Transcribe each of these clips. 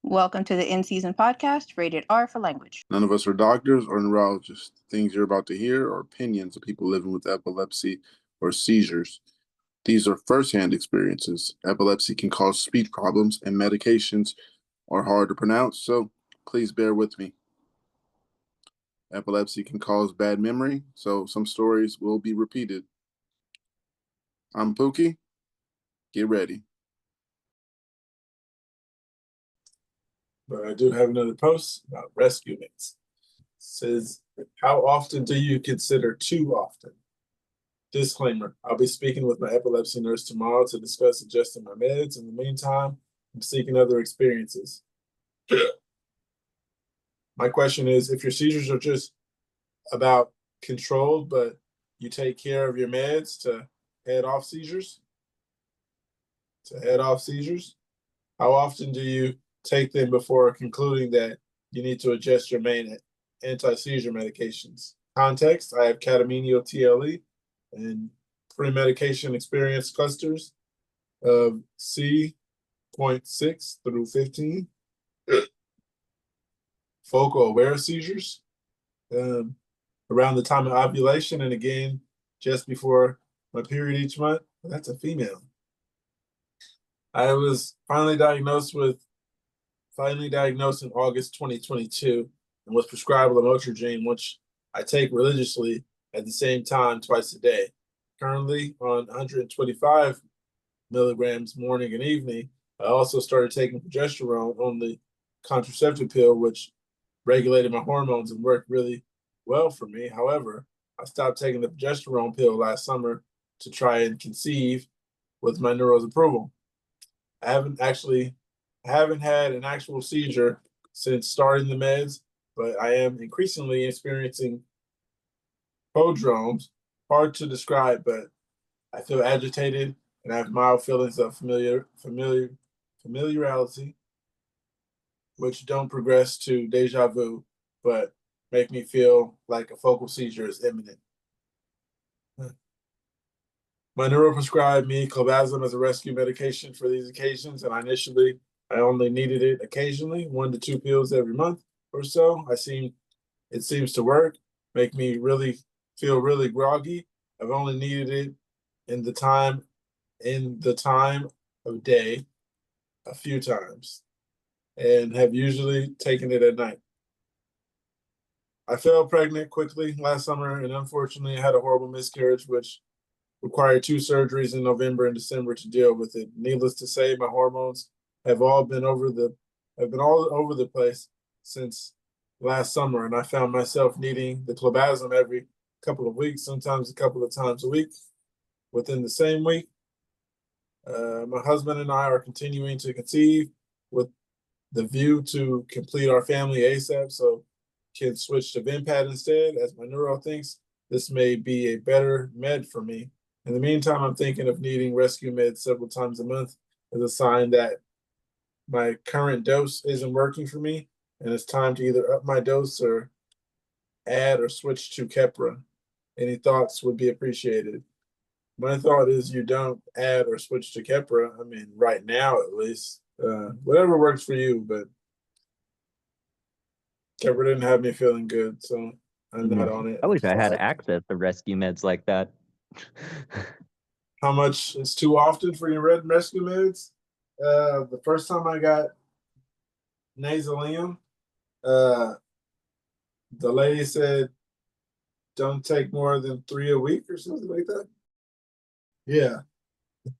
Welcome to the In Season podcast, rated R for language. None of us are doctors or neurologists. Things you're about to hear are opinions of people living with epilepsy or seizures. These are firsthand experiences. Epilepsy can cause speech problems, and medications are hard to pronounce, so please bear with me. Epilepsy can cause bad memory, so some stories will be repeated. I'm Pookie. Get ready. But I do have another post about rescue mates. It says, how often do you consider too often? Disclaimer, I'll be speaking with my epilepsy nurse tomorrow to discuss adjusting my meds. In the meantime, I'm seeking other experiences. My question is, if your seizures are just about controlled, but you take care of your meds to head off seizures, how often do you take them before concluding that you need to adjust your main anti-seizure medications? Context, I have catamenial TLE and pre-medication experience clusters of C.6 through 15. Focal aware seizures around the time of ovulation and again just before my period each month. That's a female. I was finally diagnosed in August 2022 and was prescribed lamotrigine, which I take religiously at the same time twice a day. Currently on 125 milligrams morning and evening. I also started taking progesterone on the contraceptive pill, which regulated my hormones and worked really well for me. However, I stopped taking the progesterone pill last summer to try and conceive with my neuro's approval. I haven't had an actual seizure since starting the meds, but I am increasingly experiencing prodromes. Hard to describe, but I feel agitated and I have mild feelings of familiarity, which don't progress to deja vu, but make me feel like a focal seizure is imminent. My neuro prescribed me clobazam as a rescue medication for these occasions, and I only needed it occasionally, 1 to 2 pills every month or so. It seems to work, make me feel really groggy. I've only needed it in the time of day a few times, and have usually taken it at night. I fell pregnant quickly last summer, and unfortunately, I had a horrible miscarriage, which required 2 surgeries in November and December to deal with it. Needless to say, my hormones have been all over the place since last summer, and I found myself needing the clobazam every couple of weeks, sometimes a couple of times a week. Within the same week, my husband and I are continuing to conceive with the view to complete our family ASAP, so can switch to Vimpat instead, as my neuro thinks this may be a better med for me. In the meantime, I'm thinking of needing rescue meds several times a month as a sign that my current dose isn't working for me, and it's time to either up my dose or add or switch to Keppra. Any thoughts would be appreciated. My thought is you don't add or switch to Keppra. I mean, right now at least. Whatever works for you, but Keppra didn't have me feeling good, so I'm not on it. I wish I had access to rescue meds like that. How much is too often for your rescue meds? The first time I got nasalium, the lady said, don't take more than 3 a week or something like that. Yeah.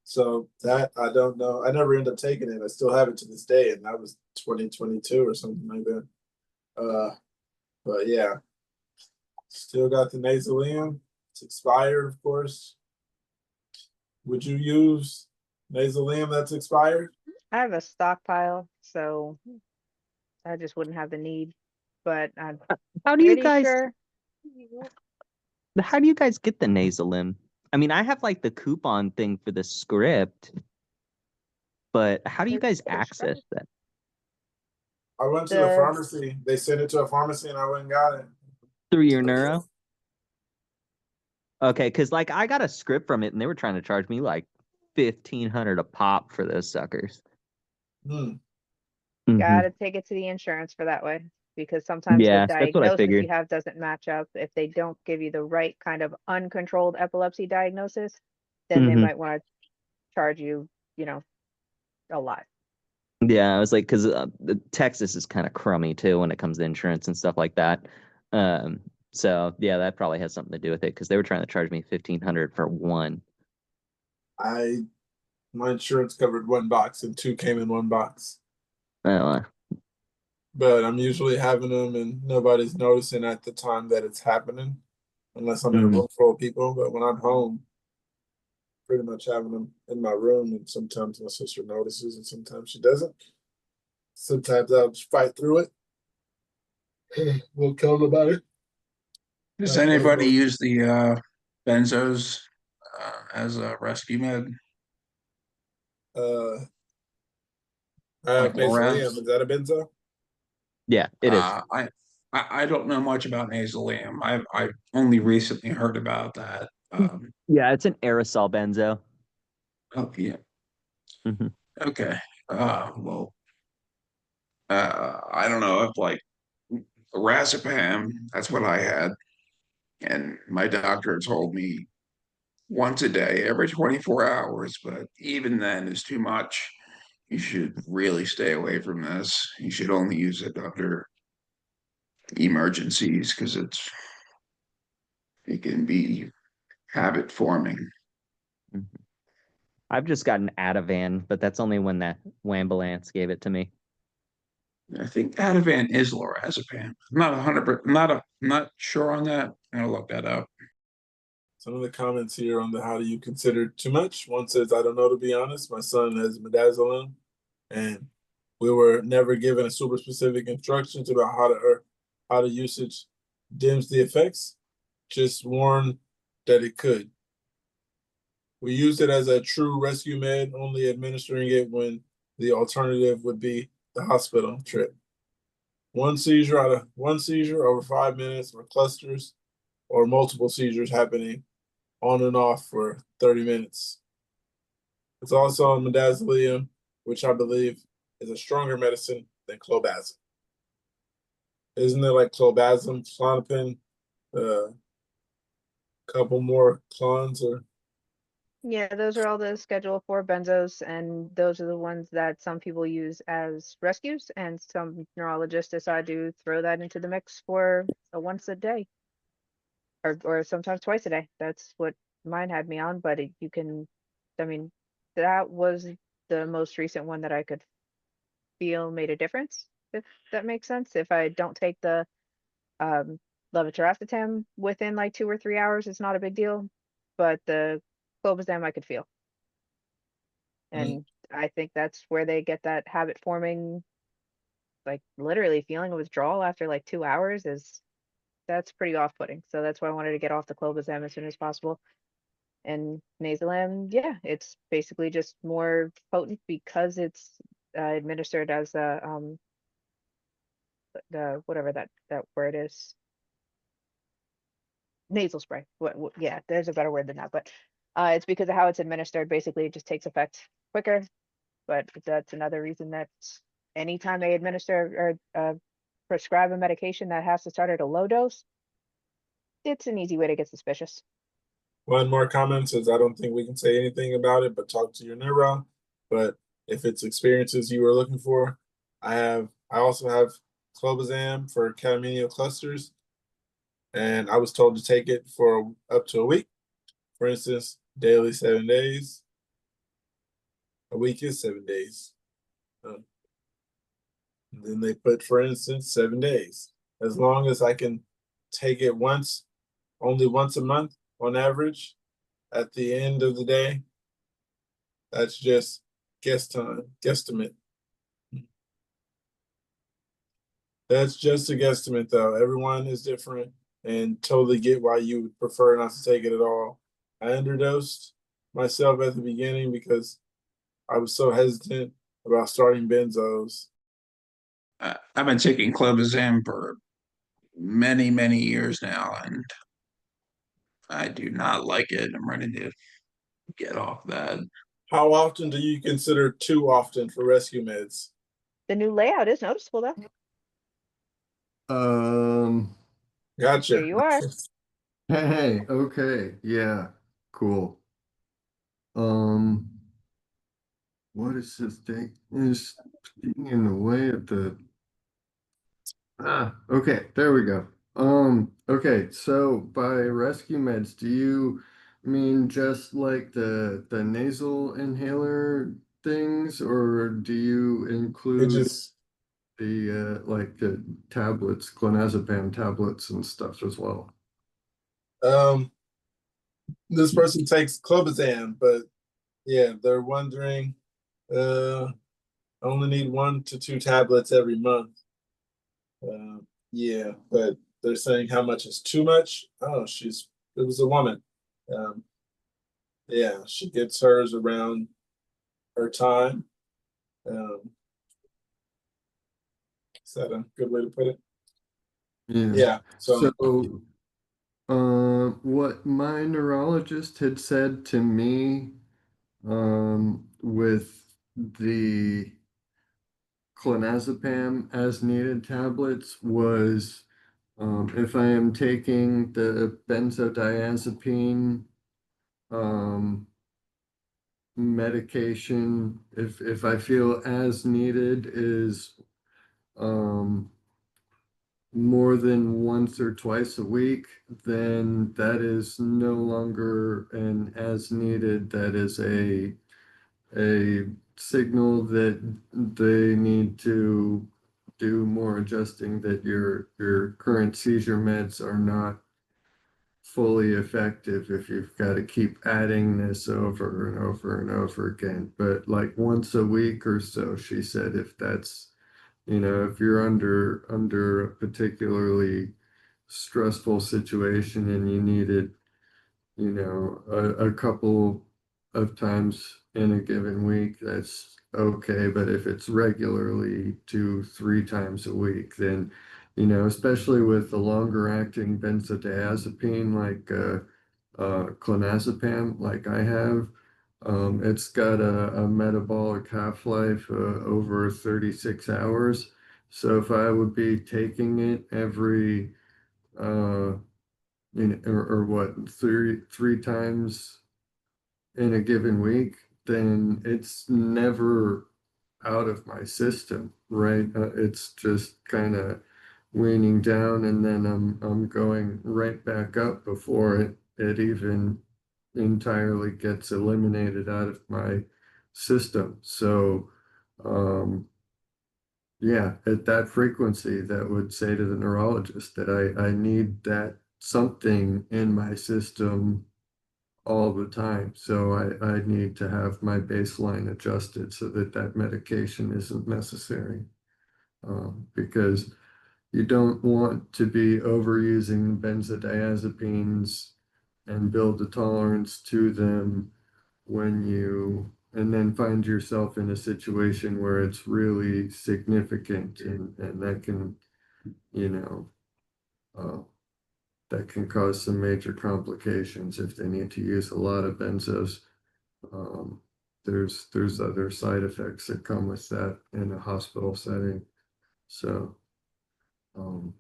So that, I don't know. I never ended up taking it. I still have it to this day, and that was 2022 or something like that. But yeah, still got the nasalium. It's expired, of course. Would you use nasalium that's expired? I have a stockpile, so I just wouldn't have the need. But I'm How do you pretty guys sure. how do you guys get the nasalim? I mean, I have like the coupon thing for the script, but how do you guys access that? I went to the pharmacy. They sent it to a pharmacy, and I went and got it. Through your neuro? Okay, because like I got a script from it, and they were trying to charge me like $1,500 a pop for those suckers. Gotta take it to the insurance for that way, because sometimes the Yeah, that's what I diagnosis figured. you have doesn't match up. If they don't give you the right kind of uncontrolled epilepsy diagnosis, then they Hmm. might want to charge you, you know, a lot. Yeah, I was like, because Texas is kind of crummy too when it comes to insurance and stuff like that. So yeah, that probably has something to do with it because they were trying to charge me $1,500 for one. My insurance covered one box and two came in one box. Oh, But I'm usually having them and nobody's noticing at the time that it's happening, unless I'm in a Mhm. room full of people. But when I'm home, pretty much having them in my room, and sometimes my sister notices and sometimes she doesn't. Sometimes I'll just fight through it. We'll tell them about it. Does anybody use the benzos as a rescue med, Uh, I have like Lorazepam? nasalium. Is that a benzo? Yeah, it is. I don't know much about nasalium. I've only recently heard about that. Yeah, it's an aerosol benzo. Oh yeah. Hmm. Okay. Well, I don't know if like Razapam, that's what I had, and my doctor told me once a day, every 24 hours, but even then is too much. You should really stay away from this. You should only use it under emergencies because it can be habit forming. I've just got an Ativan, but that's only when that Wambulance gave it to me. I think Ativan is lorazepam. I'm not 100%, not sure on that. I'm gonna look that up. Some of the comments here on the how do you consider too much. One says, I don't know, to be honest. My son has midazolam, and we were never given a super specific instructions about how the usage dims the effects. Just warned that it could. We used it as a true rescue med, only administering it when the alternative would be the hospital trip. One seizure over 5 minutes, or clusters, or multiple seizures happening on and off for 30 minutes. It's also on midazolam, which I believe is a stronger medicine than clobazam. Isn't it like clobazam, Klonopin, a couple more clones, or Yeah, those are all the Schedule 4 benzos, and those are the ones that some people use as rescues, and some neurologists decide to throw that into the mix for a once a day, or sometimes twice a day. That's what mine had me on, but you can, I mean, that was the most recent one that I could feel made a difference, if that makes sense. If I don't take the um, levetiracetam within like 2 or 3 hours, it's not a big deal, but the clobazam I could feel. And I think that's where they get that habit forming, like literally feeling a withdrawal after like 2 hours that's pretty off-putting. So that's why I wanted to get off the clobazam as soon as possible. And Nasalam, yeah, it's basically just more potent because it's administered as the whatever that word is, nasal spray. Yeah, there's a better word than that, but it's because of how it's administered. Basically, it just takes effect quicker. But that's another reason that anytime they administer or prescribe a medication that has to start at a low dose, it's an easy way to get suspicious. one more comment says, I don't think we can say anything about it, but talk to your neuro. But if it's experiences you were looking for, I also have clobazam for catamenial clusters, and I was told to take it for up to a week. For instance, daily 7 days. A week is 7 days. And then they put, for instance, 7 days. As long as I can take it only once a month on average, at the end of the day, that's just guesstimate. That's just a guesstimate, though. Everyone is different, and totally get why you would prefer not to take it at all. I underdosed myself at the beginning because I was so hesitant about starting benzos. I've been taking clobazam for many years now, and I do not like it. I'm ready to get off that. How often do you consider too often for rescue meds? The new layout is noticeable though. Gotcha. Here you are. Hey, okay, yeah, cool. Um, what is this thing? Is being in the way of the okay, there we go. Okay, so by rescue meds, do you mean just like the nasal inhaler things, or do you It include just the like the tablets, clonazepam tablets and stuff as well? this person takes clobazam, but yeah, they're wondering. I only need 1 to 2 tablets every month. Yeah, but they're saying how much is too much. Oh, it was a woman. Um, yeah, she gets hers around her time. Um, is that a good way to put it? Yeah. Yeah. So So, what my neurologist had said to me, with the clonazepam as needed tablets was, if I am taking the benzodiazepine, um, medication, if I feel as needed is, um, more than once or twice a week, then that is no longer an as needed. That is a signal that they need to do more adjusting, that your current seizure meds are not fully effective if you've got to keep adding this over and over and over again. But like once a week or so, she said, if that's, if you're under a particularly stressful situation and you need it, a couple of times in a given week, that's okay. But if it's regularly 2, 3 times a week, then, especially with the longer acting benzodiazepine like clonazepam, like I have, it's got a metabolic half-life over 36 hours. So if I would be taking it every uh, or what, three times in a given week, then it's never out of my system, right? It's just kind of weaning down, and then I'm going right back up before it even entirely gets eliminated out of my system. So, yeah, at that frequency, that would say to the neurologist that I need that something in my system all the time. So I need to have my baseline adjusted so that that medication isn't necessary. Because you don't want to be overusing benzodiazepines and build a tolerance to them and then find yourself in a situation where it's really significant, and that can, you know, uh, that can cause some major complications if they need to use a lot of benzos. Um, there's other side effects that come with that in a hospital setting. So, um,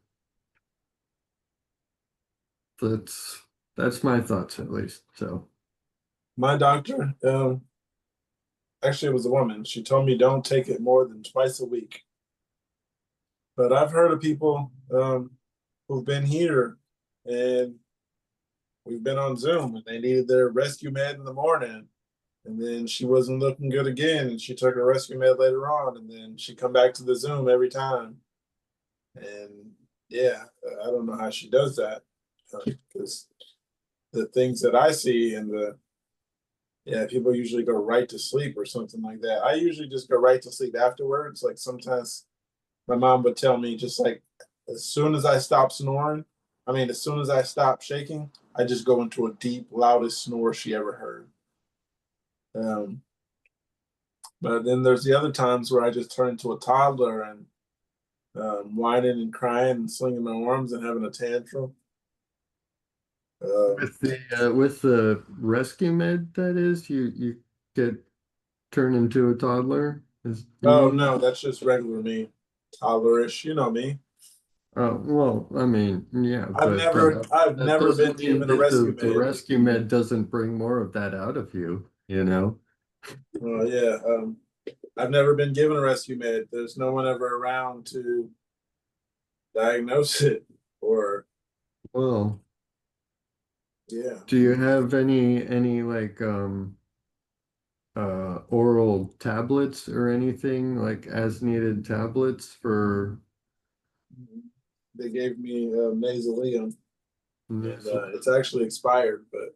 that's that's my thoughts at least. So, my doctor, actually, it was a woman. She told me don't take it more than twice a week. But I've heard of people who've been here and we've been on Zoom and they needed their rescue med in the morning. And then she wasn't looking good again. And she took her rescue med later on. And then she come back to the Zoom every time. And yeah, I don't know how she does that. Because the things that I see and people usually go right to sleep or something like that. I usually just go right to sleep afterwards. Like sometimes my mom would tell me just like as soon as I stop snoring, as soon as I stop shaking, I just go into a deep, loudest snore she ever heard. But then there's the other times where I just turn into a toddler and whining and crying and slinging my arms and having a tantrum. with the rescue med, that is, you get turned into a toddler. Oh no, that's just regular me. Toddlerish, you know me. Oh, well, I mean, yeah, I've but that never been doesn't mean given a that rescue the med. rescue med doesn't bring more of that out of you, you know? Oh yeah, I've never been given a rescue med. There's no one ever around to diagnose it or Well, yeah. do you have any like oral tablets or anything like as needed tablets for They gave me nasalium, and nasal? it's actually expired, but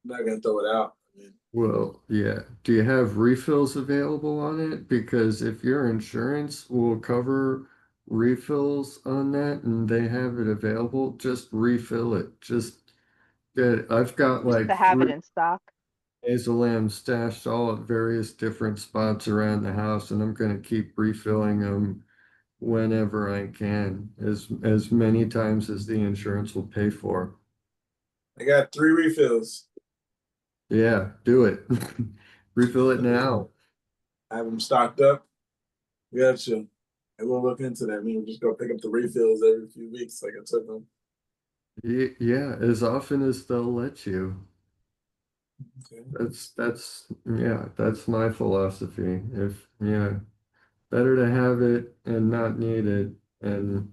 I'm not gonna throw it out. I mean, Well, yeah. Do you have refills available on it? Because if your insurance will cover refills on that and they have it available, just refill it. Just get, I've got Just like to have it 3 in stock. Nasolam stashed all at various different spots around the house, and I'm gonna keep refilling them whenever I can, as many times as the insurance will pay for. I got 3 refills. Yeah, do it. Refill it now. I have them stocked up. Gotcha. And we'll look into that. We'll just go pick up the refills every few weeks, like I took them. Yeah, as often as they'll let you. Okay. That's my philosophy. If yeah, better to have it and not need it, and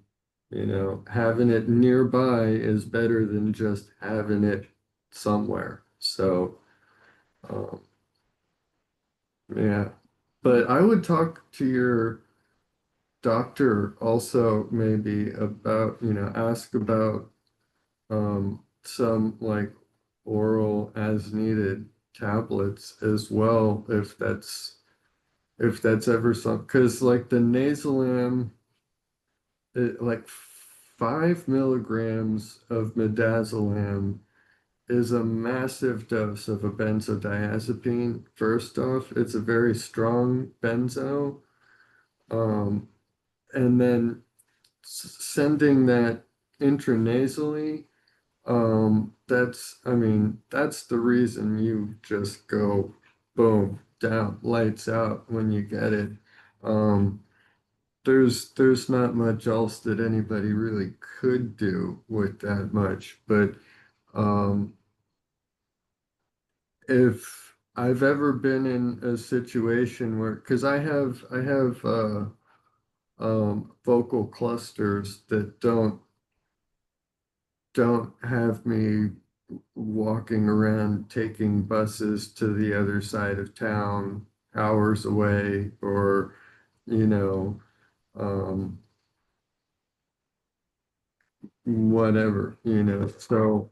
having it nearby is better than just having it somewhere. So, um, yeah. But I would talk to your doctor also maybe about, ask about some like oral as needed tablets as well if that's ever some because like the Nasolam like 5 milligrams of midazolam is a massive dose of a benzodiazepine. First off, it's a very strong benzo, um, and then sending that intranasally. I mean, that's the reason you just go boom, down, lights out when you get it. Um, there's not much else that anybody really could do with that much, but um, if I've ever been in a situation where, because I have vocal clusters that don't have me walking around taking buses to the other side of town hours away or you know um whatever so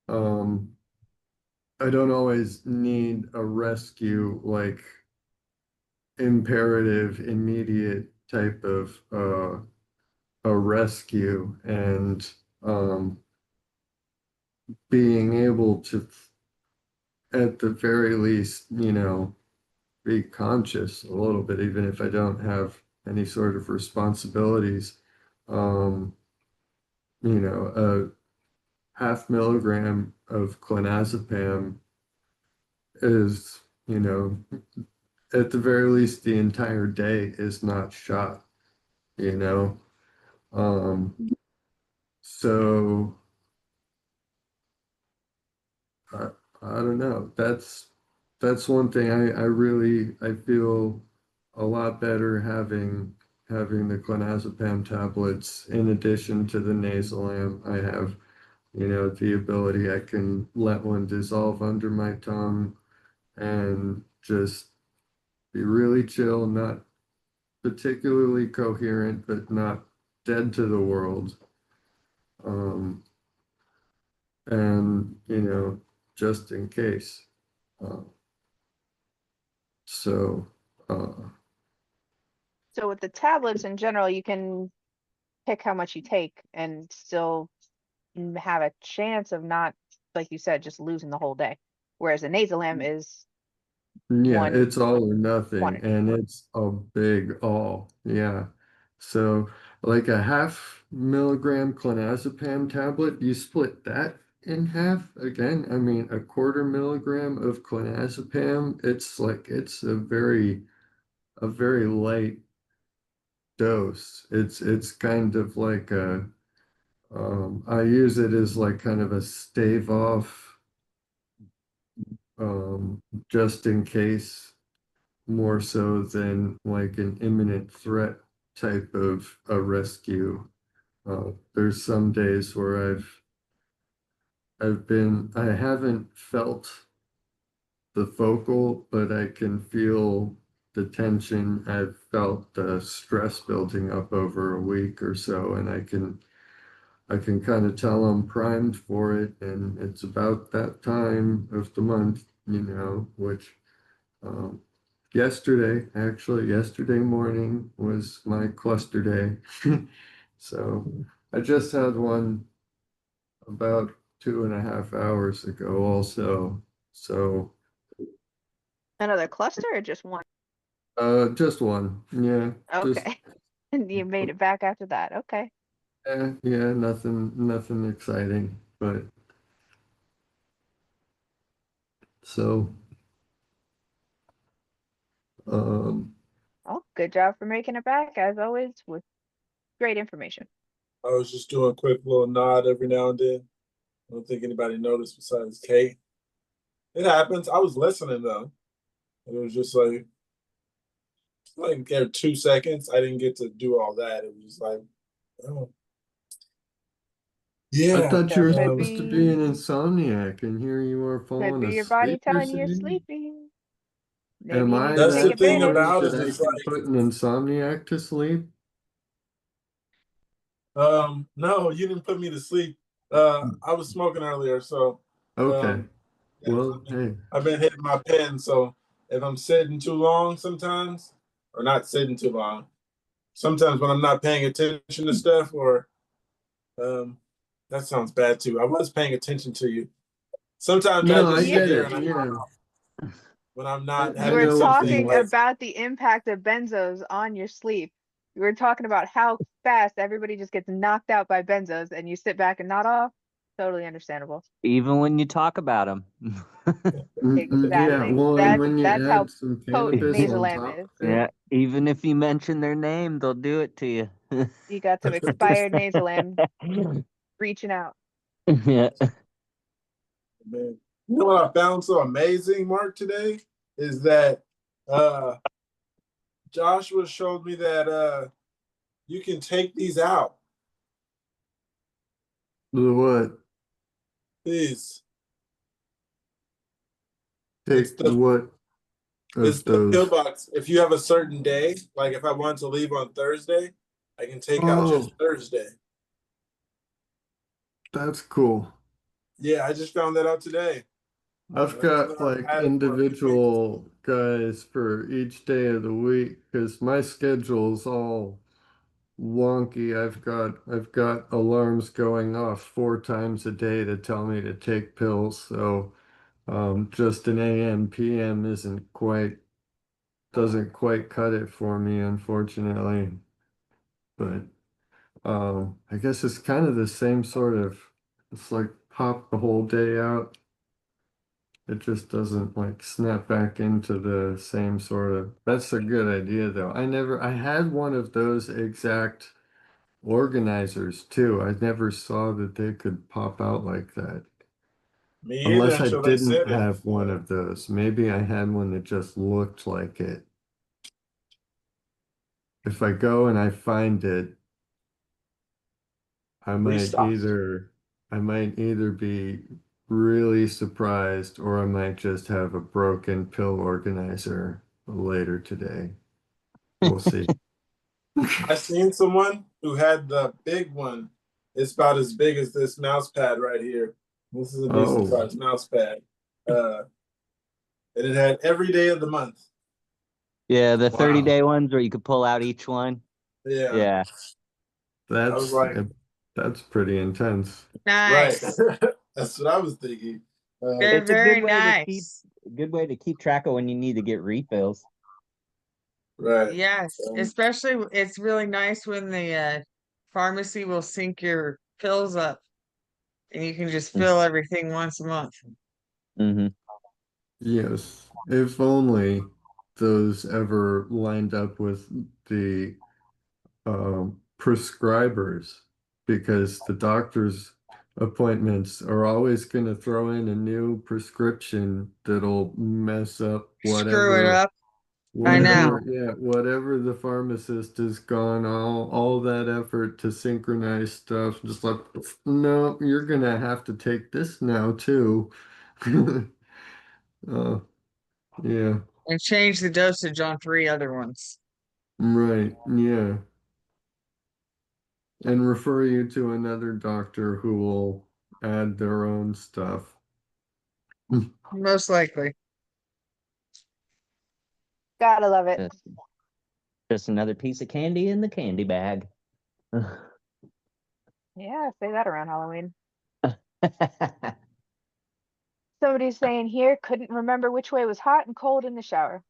um I don't always need a rescue like imperative immediate type of a rescue and um being able to at the very least be conscious a little bit, even if I don't have any sort of responsibilities. Um, a 0.5 milligram of clonazepam is, at the very least, the entire day is not shot, you know. Um, so I, I don't know. That's one thing I feel a lot better having the clonazepam tablets in addition to the Nasolam. I have, the ability I can let one dissolve under my tongue and just be really chill, not particularly coherent, but not dead to the world. Um, and just in case. Uh, so, uh, So with the tablets in general, you can pick how much you take and still have a chance of not, like you said, just losing the whole day. Whereas a Nasolam is yeah, one it's all or nothing, quantity. and it's a big all. Yeah. So, like a 0.5 milligram clonazepam tablet, you split that in half. Again, I mean, a 0.25 milligram of clonazepam, it's a very a very light dose. It's kind of like a I use it as like kind of a stave off, just in case, more so than like an imminent threat type of a rescue. There's some days where I haven't felt the focal, but I can feel the tension. I've felt the stress building up over a week or so, and I can kind of tell I'm primed for it, and it's about that time of the month, which yesterday morning was my cluster day. So I just had one about 2.5 hours ago also. So Another cluster or just one? just one. Yeah. Just Okay. And you made it back after that. Okay. yeah, nothing exciting, but so um Well, good job for making it back, as always, with great information. I was just doing a quick little nod every now and then. I don't think anybody noticed besides Kate. It happens. I was listening though. It was just like there 2 seconds. I didn't get to do all that. It was just like, oh, I yeah. thought you were Could supposed to be an be insomniac, and here you are could falling be your body asleep, you're telling you you're saying? sleepy. Am Maybe you I need to That's take the that thing advantage. bored about that it. I It's can put an insomniac to sleep? no, you didn't put me to sleep. I was smoking earlier, so Okay. um, yeah, Well, hey. I've been hitting my pen. So if I'm sitting too long, sometimes, or not sitting too long, sometimes when I'm not paying attention to stuff, or that sounds bad too. I was paying attention to you. Sometimes I No, I just sit Yeah. get here it. and Yeah. when I'm I, not You I were having know what something talking you like about the impact of benzos on your sleep. You were talking about how fast everybody just gets knocked out by benzos and you sit back and nod off. Totally understandable. Even when you talk about them. yeah, Exactly. well, and when you That's how add some potent cannabis on Nasolam top is. of it, Yeah, even if you mention their name, they'll do it to you. You got some expired Nasolam reaching out. Yeah. man. You know what I found so amazing, Mark, today is that uh Joshua showed me that you can take these out. the what? These. It's Take the what it's of the those? pillbox. If you have a certain day, like if I want to leave on Thursday, I can take out just Oh, Thursday. that's cool. Yeah, I just found that out today. I've I didn't got know like I had it for a few weeks. individual guys for each day of the week because my schedule's all wonky. I've got alarms going off 4 times a day to tell me to take pills. So just an AM PM doesn't quite cut it for me, unfortunately. But I guess it's kind of the same sort of, it's like pop the whole day out. It just doesn't like snap back into the same sort of. That's a good idea though. I had one of those exact organizers too. I never saw that they could pop out like that. Me either Unless I until they didn't said it. have one of those. Maybe I had one that just looked like it. If I go and I find it, I might Restock. either I might either be really surprised or I might just have a broken pill organizer later today. We'll see. I seen someone who had the big one. It's about as big as this mouse pad right here. This is a decent Oh, sized mouse pad. Uh, and it had every day of the month. Yeah, the wow. 30-day ones where you could pull out each one. Yeah. Yeah. I was That's like, that's pretty intense. right. Nice. That's what I was thinking. Very, It's a very nice. nice. Good way to keep track of when you need to get refills. Right. Yes, especially it's really nice when the pharmacy will sync your pills up and you can just fill everything once a month. Mm-hmm. Yes, if only. those ever lined up with the prescribers, because the doctor's appointments are always going to throw in a new prescription that'll mess up Screw it up. I know. whatever the pharmacist has gone all that effort to synchronize stuff, just like, no, you're gonna have to take this now too. uh, yeah, And change the dosage on 3 other ones. right, yeah. And refer you to another doctor who will add their own stuff. Most likely. Gotta love it. Just another piece of candy in the candy bag. Yeah, say that around Halloween. Somebody's saying here, couldn't remember which way was hot and cold in the shower.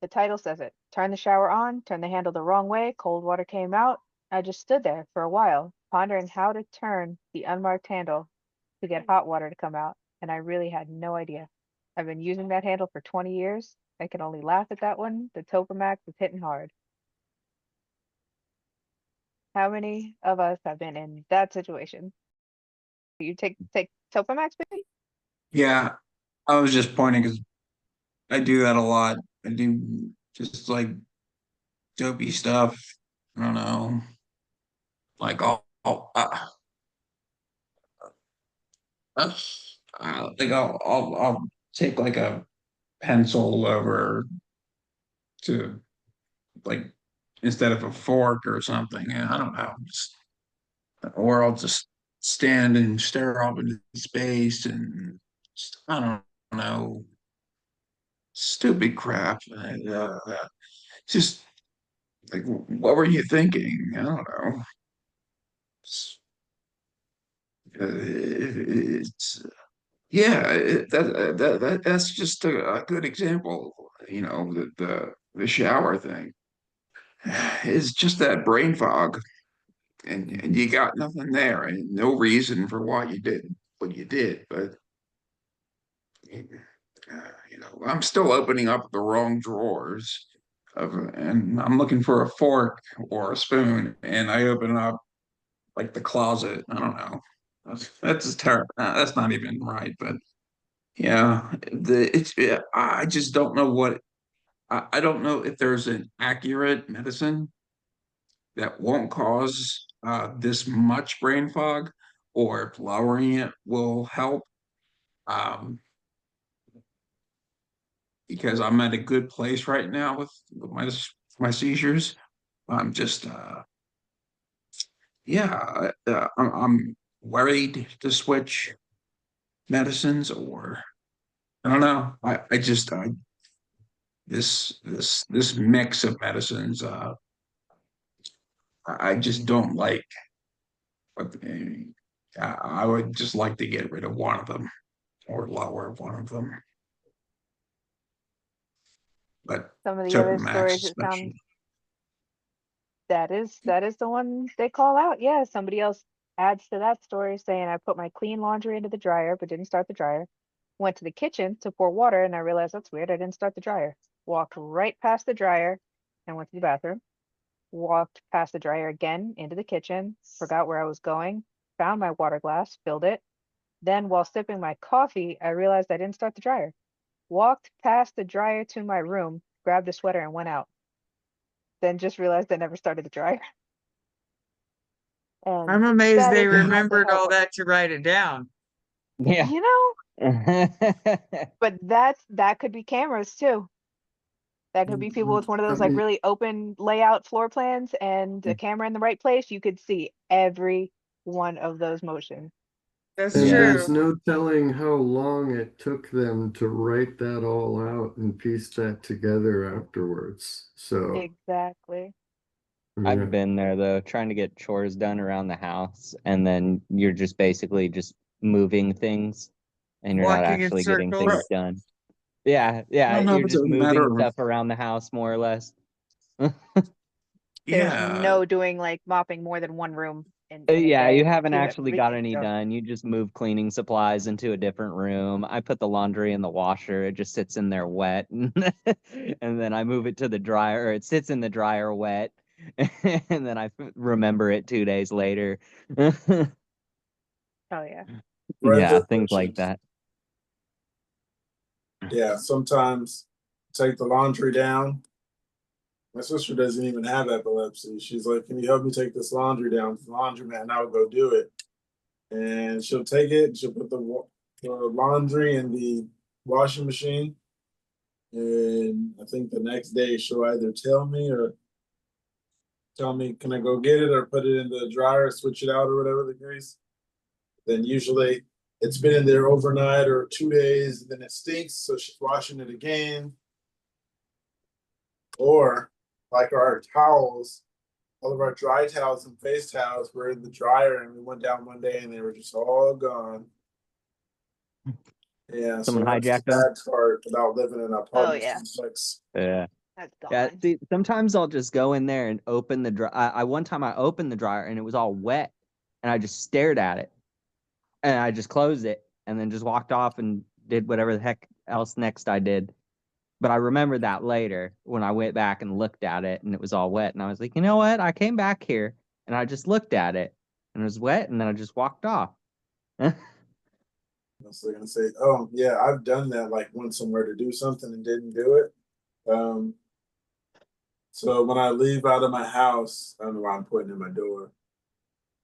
The title says it. Turn the shower on, turn the handle the wrong way, cold water came out. I just stood there for a while, pondering how to turn the unmarked handle to get hot water to come out, and I really had no idea. I've been using that handle for 20 years. I can only laugh at that one. The Topamax is hitting hard. How many of us have been in that situation? You take Topamax, baby? Yeah, I was just pointing because I do that a lot. I do just like dopey stuff. I don't know. Like uh, I'll take like a pencil over to like instead of a fork or something. I don't know. Or I'll just stand and stare off into space and I don't know, stupid crap. Just like, what were you thinking? I don't know. It's yeah, that's just a good example. You know, the shower thing. It's just that brain fog, and you got nothing there, and no reason for why you did what you did. But I'm still opening up the wrong drawers, and I'm looking for a fork or a spoon, and I open up like the closet. I don't know. That's terrible. That's not even right, but yeah, I just don't know what I don't know if there's an accurate medicine that won't cause this much brain fog, or if lowering it will help. Um, because I'm at a good place right now with my seizures. I'm just yeah, I'm worried to switch medicines, or I don't know. I just this mix of medicines I just don't like. But I would just like to get rid of one of them or lower one of them. But Some of the other Max stories, it sounds especially. that is the one they call out. Yeah, somebody else adds to that story saying I put my clean laundry into the dryer but didn't start the dryer. Went to the kitchen to pour water and I realized that's weird. I didn't start the dryer. Walked right past the dryer and went to the bathroom. Walked past the dryer again into the kitchen, forgot where I was going, found my water glass, filled it. Then while sipping my coffee, I realized I didn't start the dryer. Walked past the dryer to my room, grabbed a sweater and went out. Then just realized I never started the dryer. And I'm amazed that they is not the remembered all help. that to write it down. Yeah. You know, but that could be cameras too. That could be people with one of those like really open layout floor plans and a camera in the right place. You could see every one of those motions. That's And Yeah. there's true. no telling how long it took them to write that all out and piece that together afterwards. So, Exactly. yeah. I've been there though, trying to get chores done around the house, and then you're just basically just moving things, and you're not Walking in actually getting things circles. done. Yeah, I yeah, don't know if you're it's a just matter moving of stuff around the house more or less. There's yeah, no doing like mopping more than one room in a Yeah, day you haven't to actually got everything. any So done. You just move cleaning supplies into a different room. I put the laundry in the washer. It just sits in there wet. And then I move it to the dryer, or it sits in the dryer wet. And then I remember it 2 days later. oh yeah. Right Yeah, there, things like Christians. that. Yeah, sometimes take the laundry down. My sister doesn't even have epilepsy. She's like, "Can you help me take this laundry down to the laundromat?" And I would go do it. And she'll take it. And she'll put the laundry in the washing machine. And I think the next day she'll either tell me or tell me, "Can I go get it?" or put it in the dryer, switch it out, or whatever the case. Then usually it's been in there overnight or 2 days, and then it stinks, so she's washing it again. Or like our towels, all of our dry towels and face towels were in the dryer, and we went down one day and they were just all gone. Yeah, so Someone that's the hijacked them. bad part about living in an apartment yeah. complex. Yeah. That's Yeah, gone. see, sometimes I'll just go in there and open the dryer. I one time I opened the dryer and it was all wet, and I just stared at it, and I just closed it, and then just walked off and did whatever the heck else next I did. But I remember that later when I went back and looked at it, and it was all wet, and I was like, you know what? I came back here and I just looked at it, and it was wet, and then I just walked off. I was gonna say, oh yeah, I've done that. Like went somewhere to do something and didn't do it. So when I leave out of my house, I don't know why I'm pointing at my door.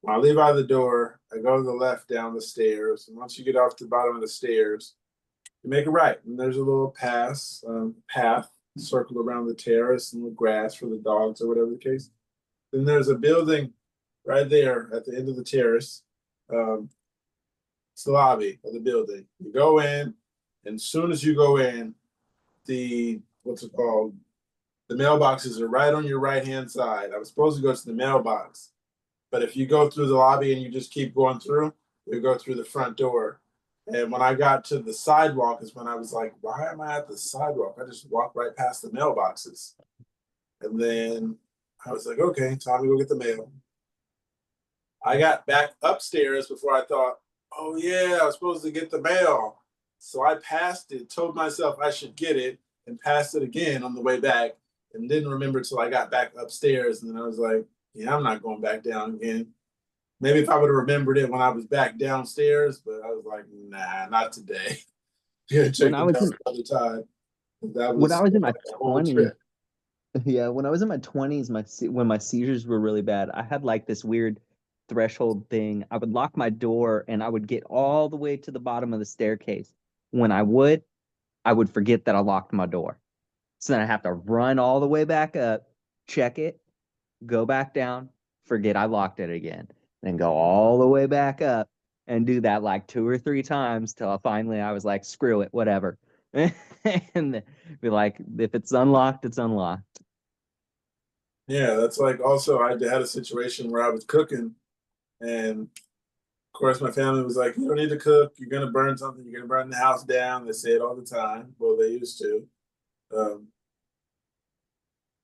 When I leave out of the door, I go to the left down the stairs, and once you get off the bottom of the stairs, you make a right, and there's a little path circled around the terrace and the grass for the dogs or whatever the case. Then there's a building right there at the end of the terrace. It's the lobby of the building. You go in, and as soon as you go in, the what's it called? The mailboxes are right on your right hand side. I was supposed to go to the mailbox, but if you go through the lobby and you just keep going through, you go through the front door. And when I got to the sidewalk is when I was like, why am I at the sidewalk? I just walked right past the mailboxes. And then I was like, okay, time to go get the mail. I got back upstairs before I thought, oh yeah, I was supposed to get the mail. So I passed it, told myself I should get it, and passed it again on the way back, and didn't remember till I got back upstairs. And then I was like, yeah, I'm not going back down again. Maybe if I would have remembered it when I was back downstairs, but I was like, nah, not today. Yeah, check When I it was out in another time. That when I was was in my like a whole 20s, trip. yeah, when I was in my 20s, when my seizures were really bad, I had like this weird threshold thing. I would lock my door and I would get all the way to the bottom of the staircase. When I would forget that I locked my door. So then I have to run all the way back up, check it, go back down, forget I locked it again, then go all the way back up and do that like 2 or 3 times till I was like, screw it, whatever. And be like, if it's unlocked, it's unlocked. Yeah, that's like also I had a situation where I was cooking, and of course my family was like, "You don't need to cook. You're gonna burn something. You're gonna burn the house down." They say it all the time. Well, they used to. Um,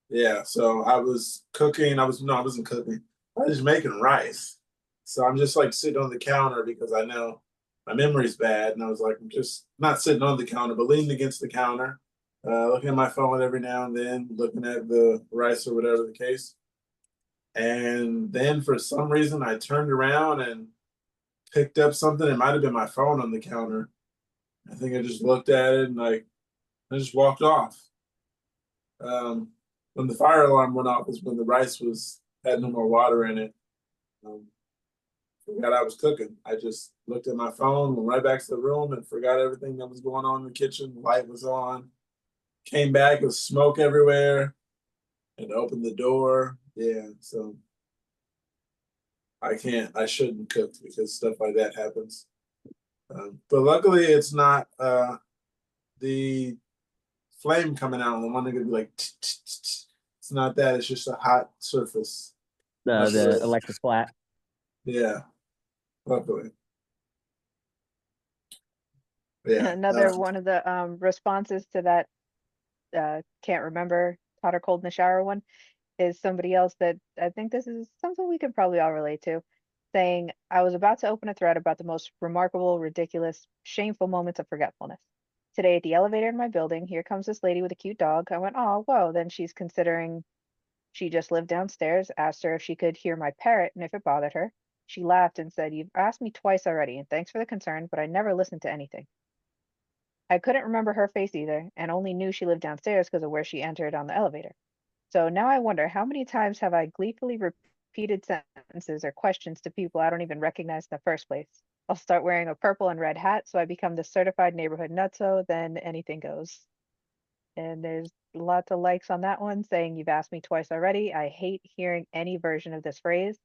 yeah, so I was cooking. I wasn't cooking. I was just making rice. So I'm just like sitting on the counter because I know my memory's bad, and I was like, I'm just not sitting on the counter, but leaning against the counter, looking at my phone every now and then, looking at the rice or whatever the case. And then for some reason, I turned around and picked up something. It might have been my phone on the counter. I think I just looked at it and like I just walked off. Um, when the fire alarm went off is when the rice was had no more water in it. Um, Forgot I was cooking. I just looked at my phone, went right back to the room, and forgot everything that was going on in the kitchen. The light was on. Came back, with smoke everywhere, and opened the door. Yeah, so I can't. I shouldn't cook because stuff like that happens. But luckily, it's not the flame coming out. The one that could be like, it's not that. It's just a hot surface. The electric flat. Yeah, luckily. Yeah. Another one of the responses to that can't remember hot or cold in the shower one is somebody else that I think this is something we could probably all relate to. saying, I was about to open a thread about the most remarkable, ridiculous, shameful moments of forgetfulness. Today at the elevator in my building, here comes this lady with a cute dog. I went, oh, whoa. Then she's considering she just lived downstairs, asked her if she could hear my parrot and if it bothered her. She laughed and said, you've asked me twice already, and thanks for the concern, but I never listened to anything. I couldn't remember her face either, and only knew she lived downstairs because of where she entered on the elevator. So now I wonder, how many times have I gleefully repeated sentences or questions to people I don't even recognize in the first place? I'll start wearing a purple and red hat so I become the certified neighborhood nutso, then anything goes. And there's lots of likes on that one saying, you've asked me twice already. I hate hearing any version of this phrase.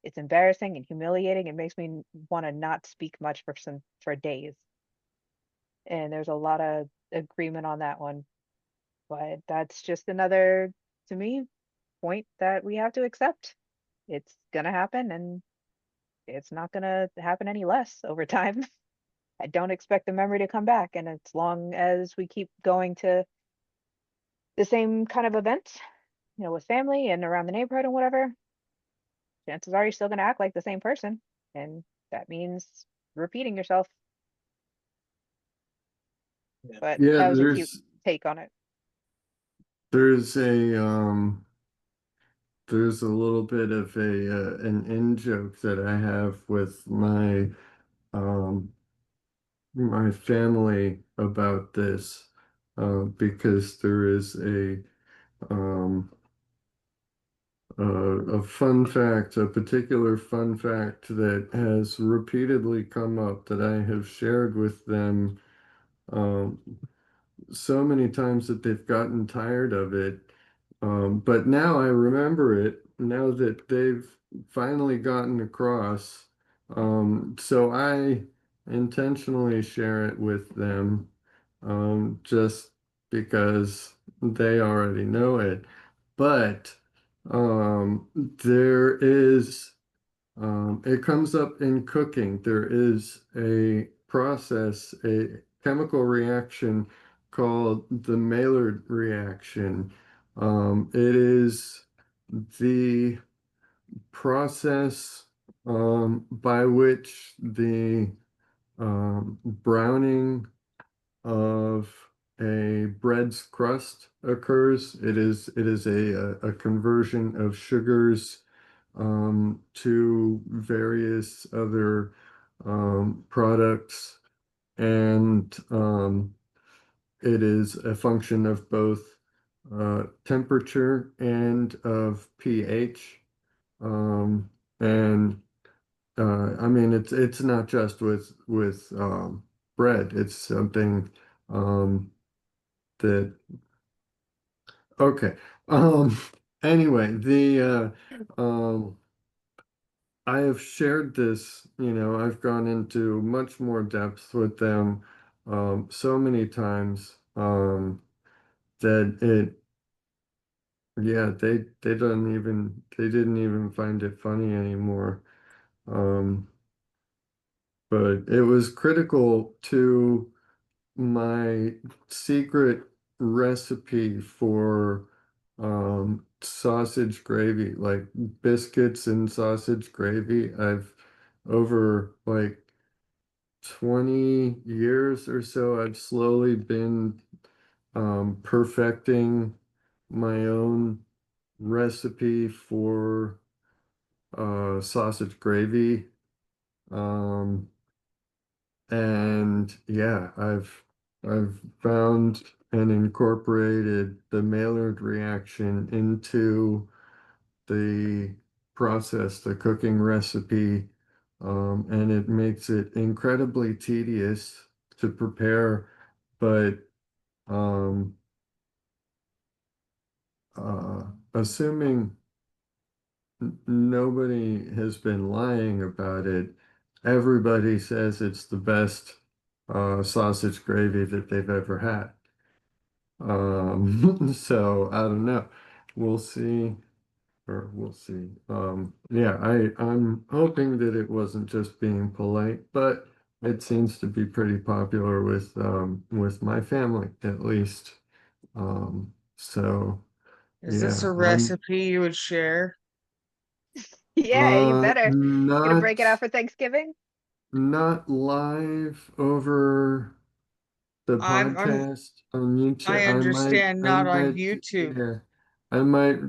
It's embarrassing and humiliating. It makes me want to not speak much for days. And there's a lot of agreement on that one. But that's just another, to me, point that we have to accept. It's gonna happen, and it's not gonna happen any less over time. I don't expect the memory to come back, and as long as we keep going to the same kind of events, with family and around the neighborhood and whatever, chances are you're still gonna act like the same person, and that means repeating yourself. But Yeah, how's your cute take on it? there's a little bit of an in joke that I have with um my family about this, because there is um a fun fact, a particular fun fact that has repeatedly come up that I have shared with them um, so many times that they've gotten tired of it. But now I remember it, now that they've finally gotten across. So I intentionally share it with them, just because they already know it. But there is, it comes up in cooking. There is a process, a chemical reaction called the Maillard reaction. It is the process by which the browning of a bread's crust occurs. It is a conversion of sugars to various other products, and it is a function of both temperature and of pH. And I mean, it's not just with bread. It's something that okay. Um, anyway, the I have shared this, I've gone into much more depth with them so many times that yeah, they didn't even find it funny anymore. Um, but it was critical to my secret recipe for sausage gravy, like biscuits and sausage gravy. I've over like 20 years or so, I've slowly been perfecting my own recipe for sausage gravy. Um, and yeah, I've found and incorporated the Maillard reaction into the process, the cooking recipe, and it makes it incredibly tedious to prepare, but um, uh, assuming nobody has been lying about it, everybody says it's the best sausage gravy that they've ever had. So I don't know. We'll see, or we'll see. Yeah, I'm hoping that it wasn't just being polite, but it seems to be pretty popular with my family at least. So Is this yeah, a recipe you would share? Yeah, you better. Gonna break it out Not for Thanksgiving? not live over the I'm podcast on I YouTube. understand not on YouTube. Yeah, I might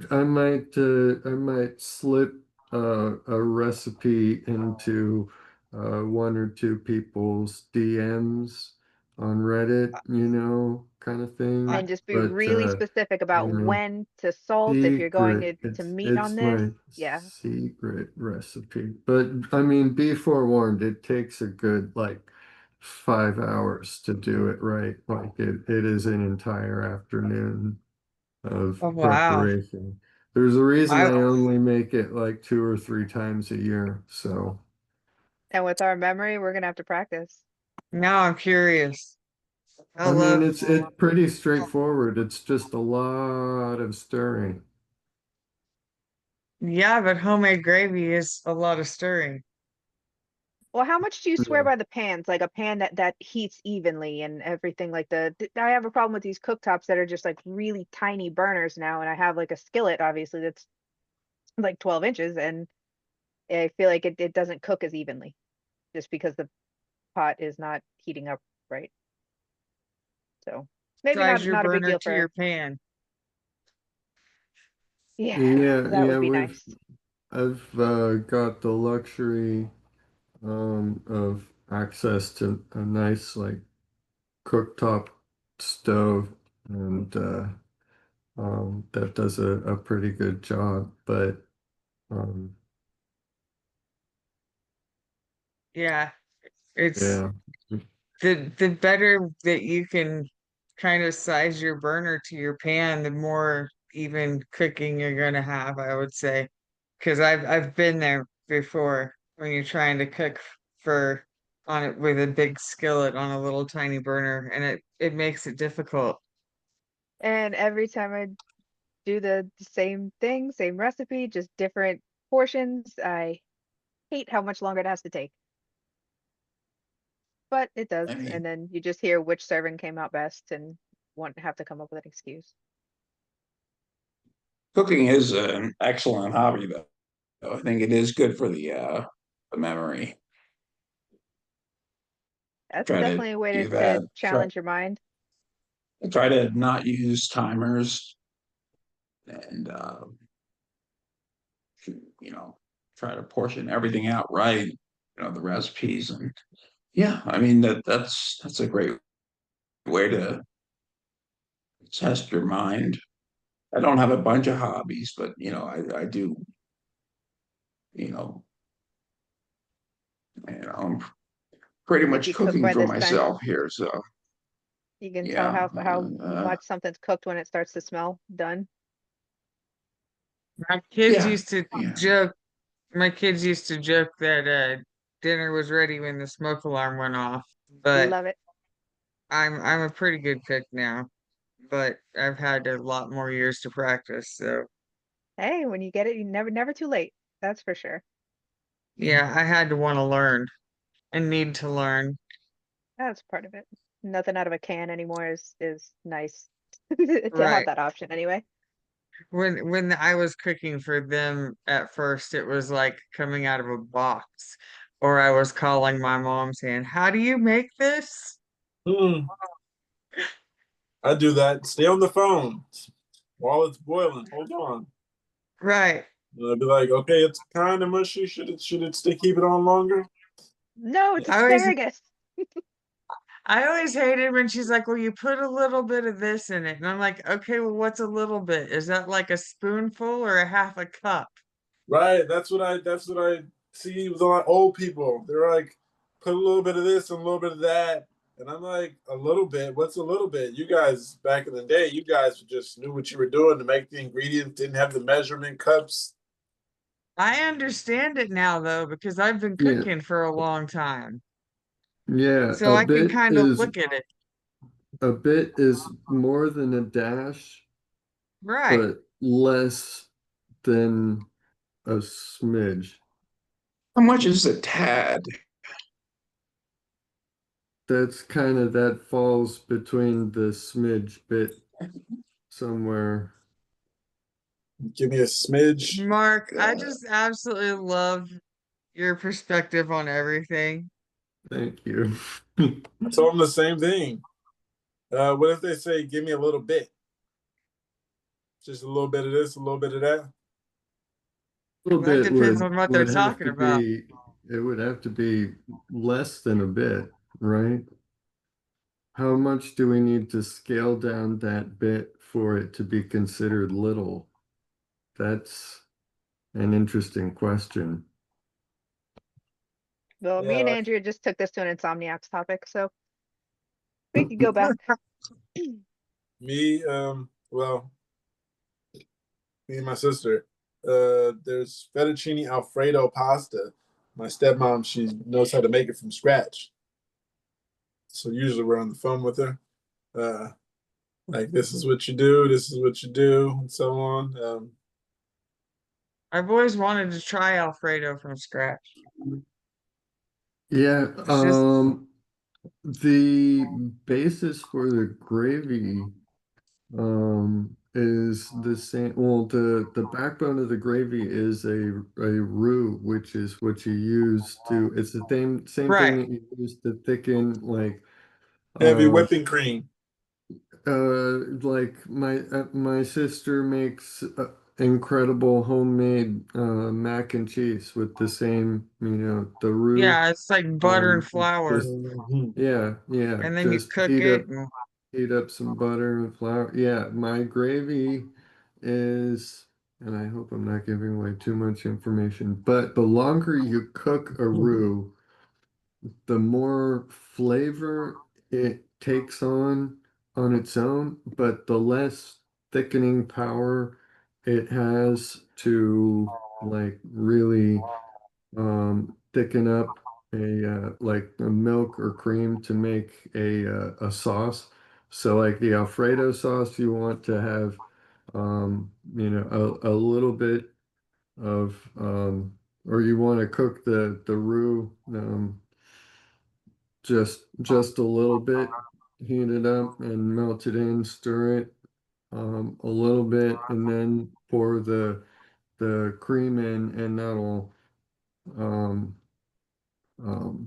slip a recipe into one or two people's DMs on Reddit, kind of thing. And just be But really specific about you know, when to salt if you're going secret. to It's meet on it's this. my Yeah. secret recipe. But I mean, be forewarned, it takes a good like 5 hours to do it right. Like it is an entire afternoon of Oh wow. preparation. There's a reason I I only make it like 2 or 3 times a year. So And with our memory, we're gonna have to practice. now I'm curious. I I mean, love it's pretty straightforward. It's just a lot of stirring. yeah, but homemade gravy is a lot of stirring. Well, how much do you swear Yeah. by the pans? Like a pan that heats evenly and everything like I have a problem with these cooktops that are just like really tiny burners now, and I have like a skillet, obviously, that's like 12 inches, and I feel like it doesn't cook as evenly just because the pot is not heating up right. So maybe Size your not a big burner deal to your for, pan. yeah, Yeah, that yeah, would be nice. I've got the luxury of access to a nice like cooktop stove, and that does a pretty good job. But um, Yeah, it's yeah, the better that you can kind of size your burner to your pan, the more even cooking you're gonna have, I would say. Because I've been there before when you're trying to cook for on it with a big skillet on a little tiny burner, and it makes it difficult. And every time I do the same thing, same recipe, just different portions, I hate how much longer it has to take. But it does, I and mean, then you just hear which serving came out best and won't have to come up with an excuse. cooking is an excellent hobby, though. I think it is good for the memory. That's Try to definitely a way do to that. challenge your mind. Try to not use timers and you know try to portion everything out right. The recipes and yeah, I mean that's a great way to test your mind. I don't have a bunch of hobbies, but I do. You know, I'm pretty Like much you cook cooking by for the scent. myself here. So You can tell yeah, how much something's cooked when it starts to smell done. My kids yeah, used to yeah. joke, my kids used to joke that dinner was ready when the smoke alarm went off. But Love it. I'm a pretty good cook now, but I've had a lot more years to practice. So Hey, when you get it, you never too late. That's for sure. yeah, I had to want to learn and need to learn. That's part of it. Nothing out of a can anymore is nice to have Right. that option anyway. When I was cooking for them at first, it was like coming out of a box, or I was calling my mom saying, "How do you make this?" Hmm, I do that. Stay on the phone while it's boiling. Hold on. Right. And I'd be like, okay, it's kind of mushy. Should it still keep it on longer? No, it's I always asparagus. I always hated when she's like, "Well, you put a little bit of this in it," and I'm like, "Okay, well, what's a little bit? Is that like a spoonful or a half a cup?" Right. That's what I see with a lot of old people. They're like, put a little bit of this and a little bit of that. And I'm like, a little bit? What's a little bit? You guys back in the day, you guys just knew what you were doing to make the ingredients, didn't have the measurement cups. I understand it now though because I've been yeah, cooking for a long time, yeah. so I can kind of look at it. A bit is more than a dash, Right. but less than a smidge. How much is a tad? That falls between the smidge bit somewhere. Give me a smidge. Mark, I just absolutely love your perspective on everything. Thank you. I told them the same thing. What if they say, give me a little bit? Just a little bit of this, a little bit of that? A little That bit depends on what they're would have talking to about. be, it would have to be less than a bit, right? How much do we need to scale down that bit for it to be considered little? That's an interesting question. Well, me Yeah, and Andrea just took this to an insomniacs topic, so we could go back. me, well, me and my sister. There's fettuccine Alfredo pasta. My stepmom, she knows how to make it from scratch. So usually we're on the phone with her. Like this is what you do, this is what you do, and so on. I've always wanted to try Alfredo from scratch. Yeah, It's just the basis for the gravy is the same. Well, the backbone of the gravy is a roux, which is what you use to, it's the same thing right. that you use to thicken Heavy um whipping cream. like my sister makes incredible homemade mac and cheese with the same, the roux. Yeah, it's like butter and It's flour. just Mhm. yeah, And then you just cook it and heat up some butter and flour. Yeah, my gravy is, and I hope I'm not giving away too much information, but the longer you cook a roux, the more flavor it takes on its own, but the less thickening power it has to like really thicken up like a milk or cream to make a sauce. So like the Alfredo sauce, you want to have a little bit of or you want to cook the roux just a little bit, heat it up and melt it in, stir it a little bit, and then pour the cream in, and that'll um,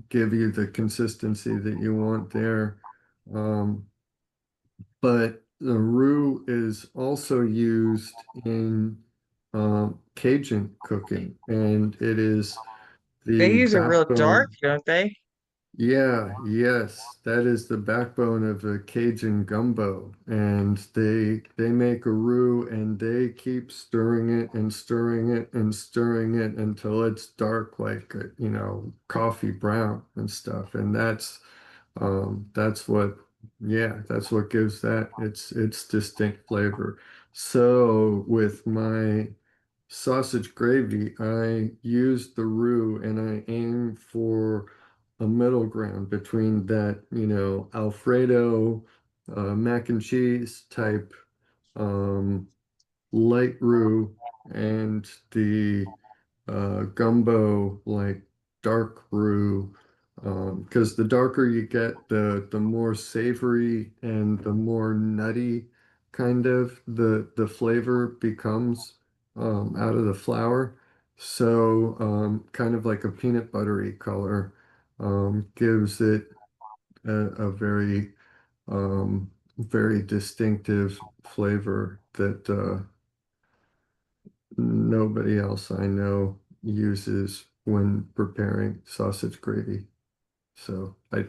give you the consistency that you want there. Um, but the roux is also used in Cajun cooking, and it is they the use it real dark, backbone. don't they? Yeah, yes, that is the backbone of a Cajun gumbo, and they make a roux and they keep stirring it and stirring it and stirring it until it's dark like coffee brown and stuff, and that's what that's what gives that its distinct flavor. So with my sausage gravy, I use the roux and I aim for a middle ground between that, Alfredo, mac and cheese type, um, light roux and the gumbo like dark roux. Because the darker you get, the more savory and the more nutty kind of the flavor becomes out of the flour. So kind of like a peanut buttery color gives it a very distinctive flavor that nobody else I know uses when preparing sausage gravy. So I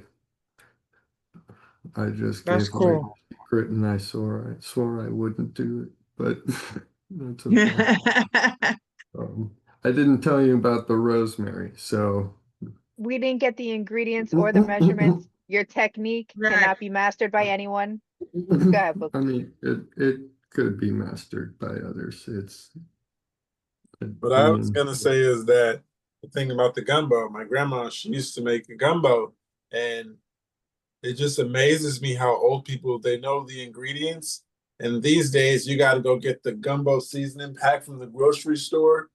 just That's gave away cool. the secret and I swore I wouldn't do it, but that's okay. Um, I didn't tell you about the rosemary, so We didn't get the ingredients or the measurements. Your technique Right. cannot be mastered by anyone. Go ahead, Book. I mean it could be mastered by others. I What I was mean, gonna say is that the thing about the gumbo, my grandma, she used to make a gumbo, and it just amazes me how old people they know the ingredients. And these days, you got to go get the gumbo seasoning pack from the grocery store.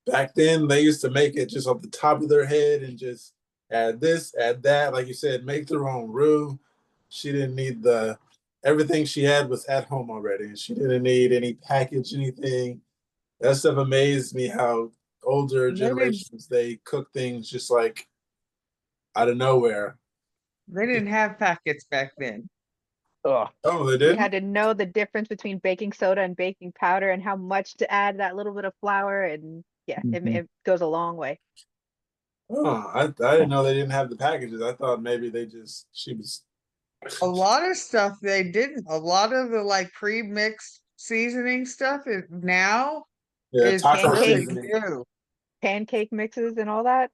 Back then, they used to make it just off the top of their head and just add this, add that. Like you said, make their own roux. She didn't need everything she had was at home already. She didn't need any package, anything. that stuff amazed me how older They didn't, generations they cook things just like out of nowhere. they didn't have packets back then. Ugh. Oh, they You didn't? had to know the difference between baking soda and baking powder and how much to add that little bit of flour. And yeah, Mhm. it goes a long way. Oh, I didn't know they didn't have the packages. I thought maybe she was. A lot of stuff they didn't. A lot of the like pre-mixed seasoning stuff is now Yeah, is taco really Pancake, seasoning. new. pancake mixes and all that.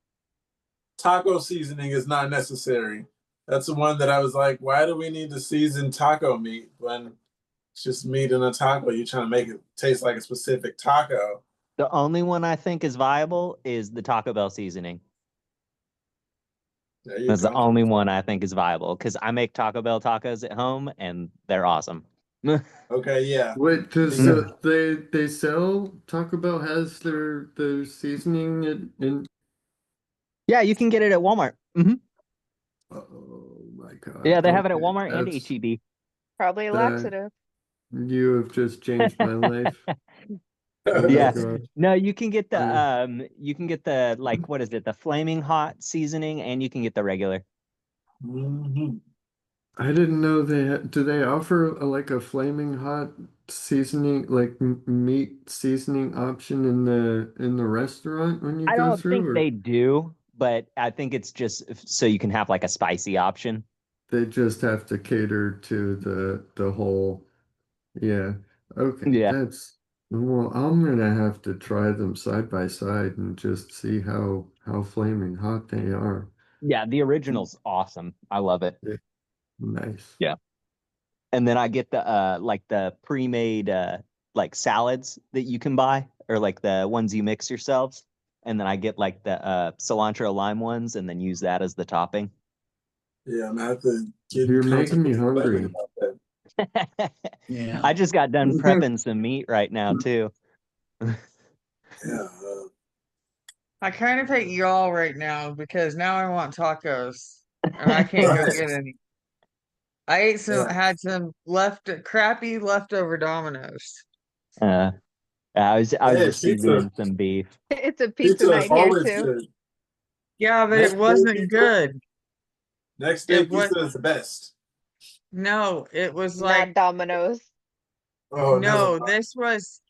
Taco seasoning is not necessary. That's the one that I was like, why do we need to season taco meat when it's just meat in a taco? You're trying to make it taste like a specific taco. The only one I think is viable is the Taco Bell seasoning. There you That's the go. only one I think is viable because I make Taco Bell tacos at home and they're awesome. Okay, yeah. Wait, Yeah. so they sell Taco Bell has their seasoning in Yeah, you can get it at Walmart. oh my God. Yeah, they have it at Okay, Walmart and that's HEB. Probably a that laxative. you have just changed my life. Oh my Yeah. God. No, you can get I the like what is it, the flaming hot seasoning, and you can get the regular. Mhm. I didn't know do they offer like a flaming hot seasoning like meat seasoning option in the restaurant when you I go don't through, think or they do, but I think it's just so you can have like a spicy option. they just have to cater to the whole. Yeah. Okay. Yeah. That's well, I'm gonna have to try them side by side and just see how flaming hot they are. Yeah, the original's awesome. I love it. Yeah. Nice. Yeah. And then I get the like the pre-made like salads that you can buy or like the ones you mix yourselves. And then I get like the cilantro lime ones and then use that as the topping. Yeah, I'm gonna have to get in You're contact making me with Lennon hungry. about that. Yeah. I just got done prepping some meat right now too. Yeah. I kind of hate y'all right now because now I want tacos and I can't go Right. get any. I ate Yeah. had some crappy leftover Domino's. Uh, I was Hey, just seasoning some beef. It's a pizza pizza is night here always too. good. Yeah, but it Next day wasn't pizza, good. next day It was pizza is the best. no, it was like Not Domino's. Oh, never no, mind. this was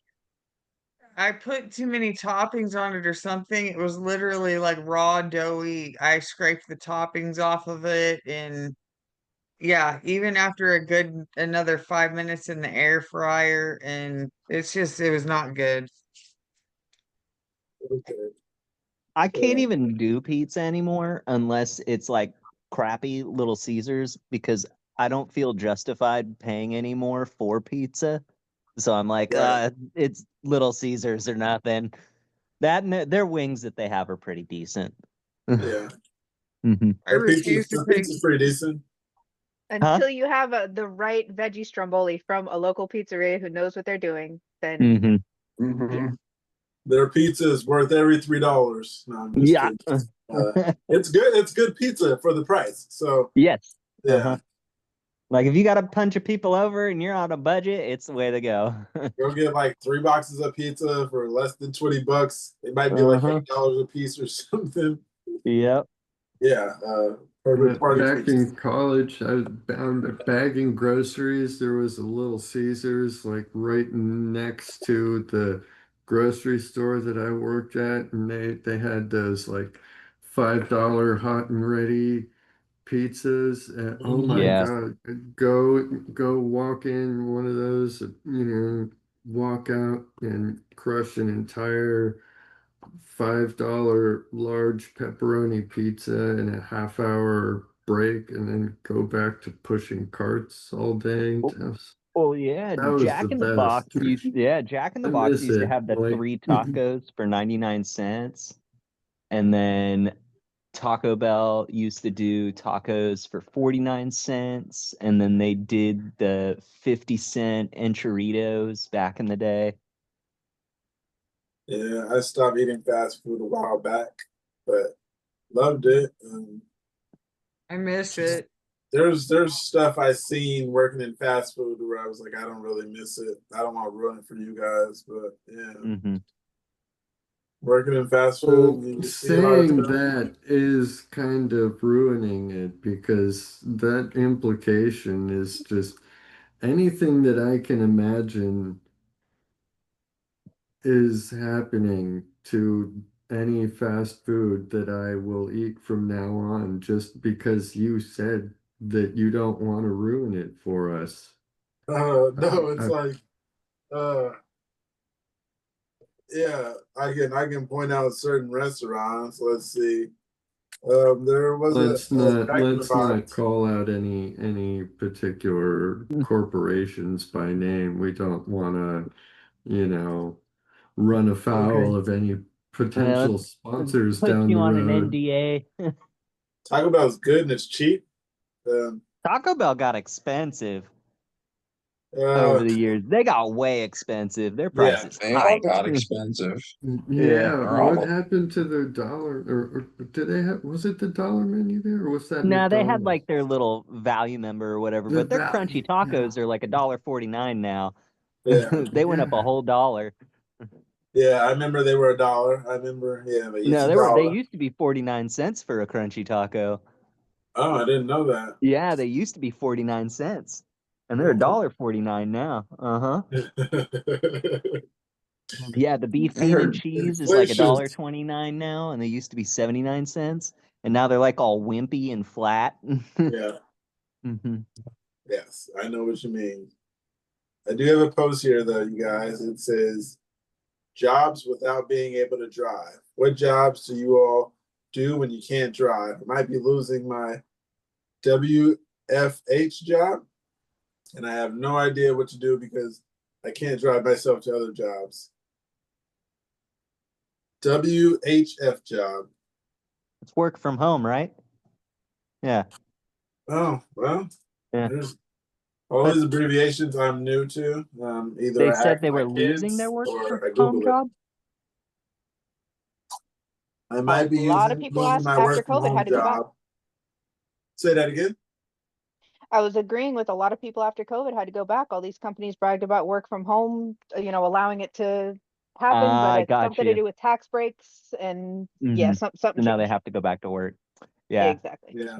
I put too many toppings on it or something. It was literally like raw doughy. I scraped the toppings off of it and yeah, even after a good another 5 minutes in the air fryer and it was not good. Okay. I can't Yeah. even do pizza anymore unless it's like crappy Little Caesars because I don't feel justified paying anymore for pizza. So I'm like, Right. it's Little Caesars or nothing. That and their wings that they have are pretty decent. Yeah. hmm I Their refuse pizza's, to their pay. pizza's pretty decent. Huh? Until you have the right veggie stromboli from a local pizzeria who knows what they're doing, then hmm yeah. Mhm. Their pizza is worth every $3. No, I'm just Yeah. kidding. It's good. It's good pizza for the price. So Yes. yeah, Uh-huh. Like if you got a bunch of people over and you're on a budget, it's the way to go. go get like 3 boxes of pizza for less than $20. It might be like Uh-huh. $8 a piece or something. Yep. Yeah, perfect party Back treats. in college, I was bound bagging groceries. There was a Little Caesars like right next to the grocery store that I worked at, and they had those like $5 hot and ready pizzas. And, oh my Mhm. Yeah. God, go walk in one of those, walk out and crush an entire $5 large pepperoni pizza in a half-hour break and then go back to pushing carts all day. Well, yeah, That was the Jack in the best. Box Jack in the I Box miss used to it. have the Like, 3 tacos for 99 cents. And then Taco Bell used to do tacos for 49 cents. And then they did the 50-cent enchiritos back in the day. Yeah, I stopped eating fast food a while back, but loved it. I miss it. there's stuff I seen working in fast food where I was like, I don't really miss it. I don't want to ruin it for you guys, but yeah, Mm-hmm. working in fast food, Well, you see a lot of saying stuff. that is kind of ruining it because that implication is just anything that I can imagine is happening to any fast food that I will eat from now on just because you said that you don't want to ruin it for us. No, it's I like, uh, yeah, I can point out certain restaurants. Let's see. There was a Jack in the let's not Box. call out any particular corporations by name. We don't want to, you know, run afoul Okay. of any Yeah, potential let's sponsors put down you the on an road. NDA. Taco Bell's good and it's cheap. Taco Bell got expensive Uh, over the years. They got way expensive. Their yeah. prices They all hiked. got expensive. Yeah. Yeah, They're what all happened to the dollar? Or did they have? Was it the dollar menu there, or was that No, they had McDonald's? like their little value member or whatever, The but their crunchy value, yeah, tacos are like $1.49 now. Yeah. They went up a yeah. whole dollar. Yeah. I remember they were $1. I remember, yeah, but it's No, a they dollar. used to be 49 cents for a crunchy taco. Oh, I didn't know that. Yeah, they used to be 49 cents. And they're Oh. $1.49 now. Uh-huh. Mm. Yeah, the beef, I bean, and heard cheese is like Inflation. $1.29 now, and they used to be 79 cents. And now they're like all wimpy and flat. Yeah. hmm Yes, I know what you mean. I do have a post here though, you guys. It says jobs without being able to drive. What jobs do you all do when you can't drive? I might be losing my WFH job, and I have no idea what to do because I can't drive myself to other jobs. WHF job. It's work from home, right? Yeah. Oh, well, Yeah. there's all But these abbreviations I'm new to. Either they I said hacked they my were losing their kids work from or I home Google it. job. I A might be lot of using people losing my after work from COVID home had to go back. job. Say that again. I was agreeing with a lot of people after COVID had to go back. All these companies bragged about work from home, allowing it to happen, but I it's got something to you. do with tax breaks and yeah, hmm something And now they changed. have to go back to work. Yeah. Exactly. Yeah.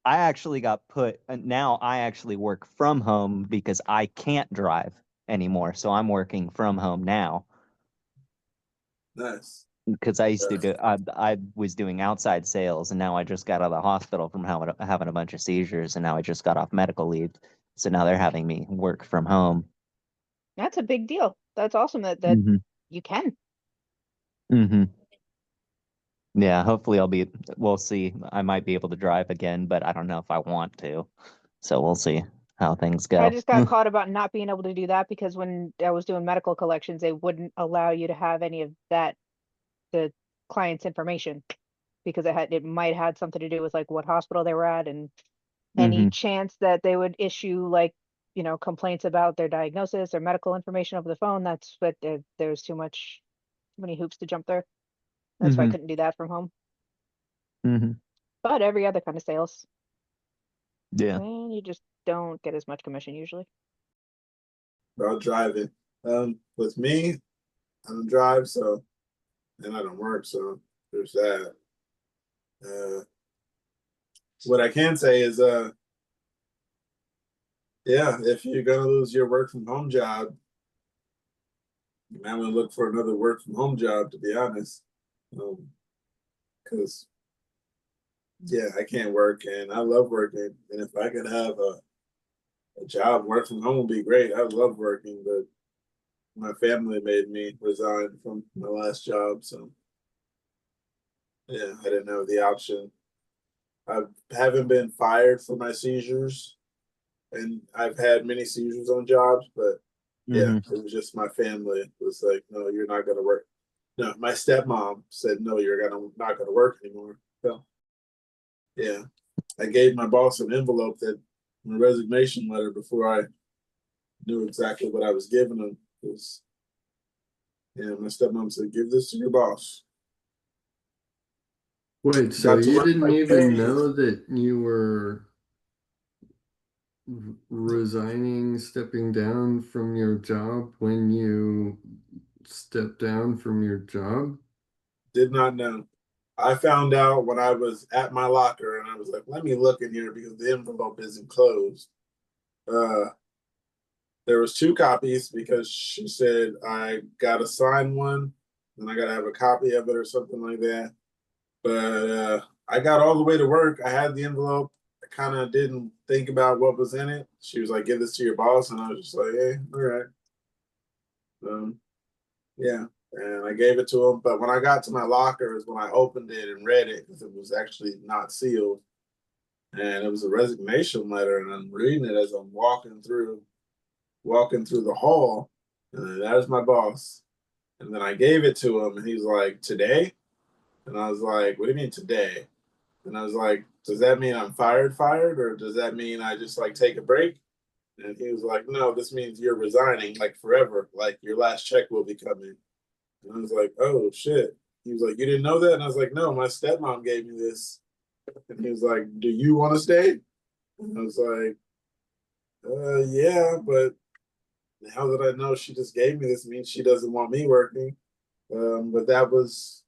I actually got put, now I actually work from home because I can't drive anymore. So I'm working from home now Nice. because I used to Yeah. do, I was doing outside sales and now I just got out of the hospital from having a bunch of seizures and now I just got off medical leave. So now they're having me work from home. That's a big deal. That's awesome that hmm you can. hmm Yeah, hopefully we'll see. I might be able to drive again, but I don't know if I want to. So we'll see how things I go. just got caught about not being able to do that because when I was doing medical collections, they wouldn't allow you to have any of that, the client's information, because it might have had something to do with like what hospital they were at and any hmm chance that they would issue like, complaints about their diagnosis or medical information over the phone. That's what there's too many hoops to jump through. That's why I hmm couldn't do that from home. hmm But every other kind of sales, Yeah. and you just don't get as much commission usually. About driving. With me, I don't drive, so and I don't work, so there's that. What I can say is, yeah, if you're gonna lose your work from home job, you might want to look for another work from home job. To be honest, because yeah, I can't work and I love working, and if I could have a job work from home would be great. I love working, but my family made me resign from my last job, so yeah, I didn't have the option. I haven't been fired for my seizures, and I've had many seizures on jobs, but yeah, hmm it was just my family was like, no, you're not gonna work. No, my stepmom said, no, you're not gonna work anymore. So yeah, I gave my boss an envelope that my resignation letter before I knew exactly what I was giving him. Because yeah, my stepmom said, give this to your boss. Wait, so Got to you work didn't like even crazy. know that you were resigning, stepping down from your job when you step down from your job? Did not know. I found out when I was at my locker and I was like, let me look in here because the envelope isn't closed. There was 2 copies because she said I gotta sign one and I gotta have a copy of it or something like that. But I got all the way to work. I had the envelope. I kind of didn't think about what was in it. She was like, give this to your boss. And I was just like, hey, all right. Yeah. And I gave it to him. But when I got to my locker is when I opened it and read it because it was actually not sealed. And it was a resignation letter. And I'm reading it as I'm walking through the hall. And that was my boss. And then I gave it to him and he's like, today? And I was like, what do you mean today? And I was like, does that mean I'm fired, or does that mean I just like take a break? And he was like, no, this means you're resigning like forever. Like your last check will be coming. And I was like, oh shit. He was like, you didn't know that? And I was like, no, my stepmom gave me this. And he was like, do you want to stay? And I was like, yeah, but now that I know she just gave me this means she doesn't want me working. But that was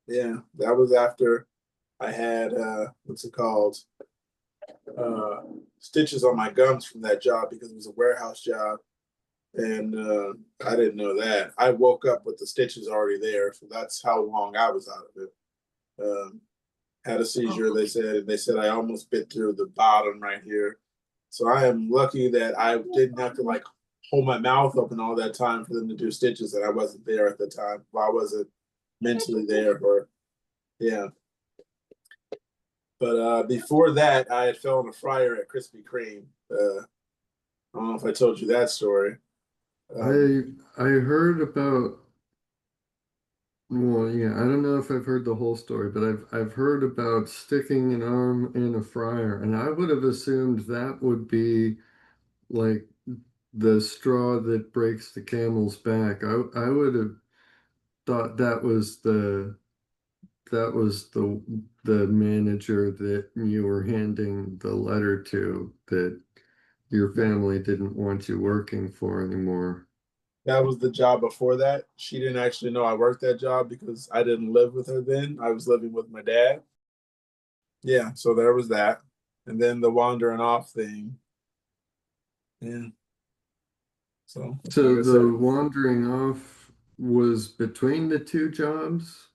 after I had what's it called? Stitches on my gums from that job because it was a warehouse job. And I didn't know that. I woke up with the stitches already there, so that's how long I was out of it. Had a seizure, they said I almost bit through the bottom right here. So I am lucky that I didn't have to like hold my mouth open all that time for them to do stitches, and I wasn't there at the time. Well, I wasn't mentally there, or yeah. But before that, I had fell in a fryer at Krispy Kreme. I don't know if I told you that story. I heard about, well, yeah, I don't know if I've heard the whole story, but I've heard about sticking an arm in a fryer, and I would have assumed that would be like the straw that breaks the camel's back. I would have thought that was the manager that you were handing the letter to, that your family didn't want you working for anymore. That was the job before that. She didn't actually know I worked that job because I didn't live with her then. I was living with my dad. Yeah, so there was that. And then the wandering off thing. Yeah. So like I the said, wandering off was between the 2 jobs?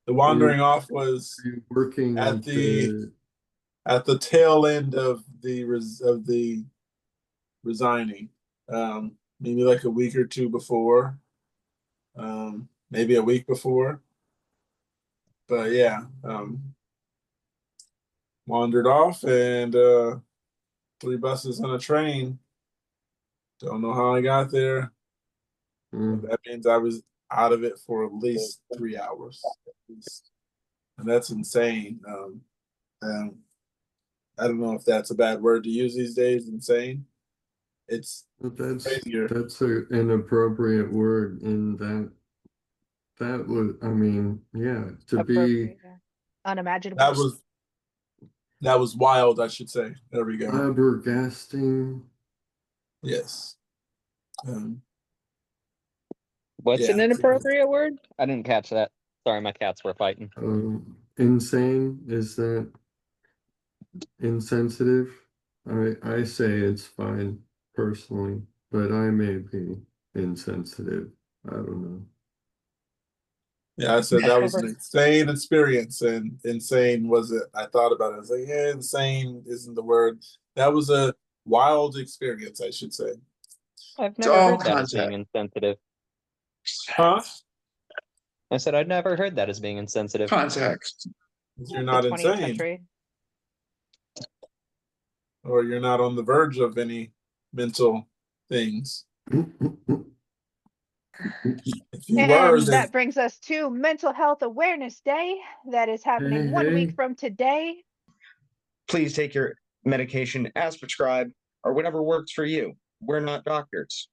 the Or wandering off was were you working at the tail end of the resigning. Maybe like a week or 2 before. Maybe a week before. But yeah, wandered off and 3 buses on a train. Don't know how I got there. That means I was out of it for at least 3 hours. At least. And that's insane. I don't know if that's a bad word to use these days, insane. It's crazier. That's an appropriate word in that would, I mean, yeah, to be unimaginable. That was wild, I should say. There we go. flabbergasting. Yes. What's Yeah. an inappropriate word? I didn't catch that. Sorry, my cats were fighting. Insane, is that insensitive? I say it's fine personally, but I may be insensitive. I don't know. Yeah, I said that was an insane experience, and insane was it. I thought about it. I was like, yeah, insane isn't the word. That was a wild experience, I should say. I've It's never all heard that as being context. insensitive. Huh? I said I'd never heard that as being insensitive. Context. You're not The 20th insane, century. or you're not on the verge of any mental things. If you were, And then that brings us to Mental Health Awareness Day that is happening 1 week from today. Please take your medication as prescribed or whatever works for you. We're not doctors.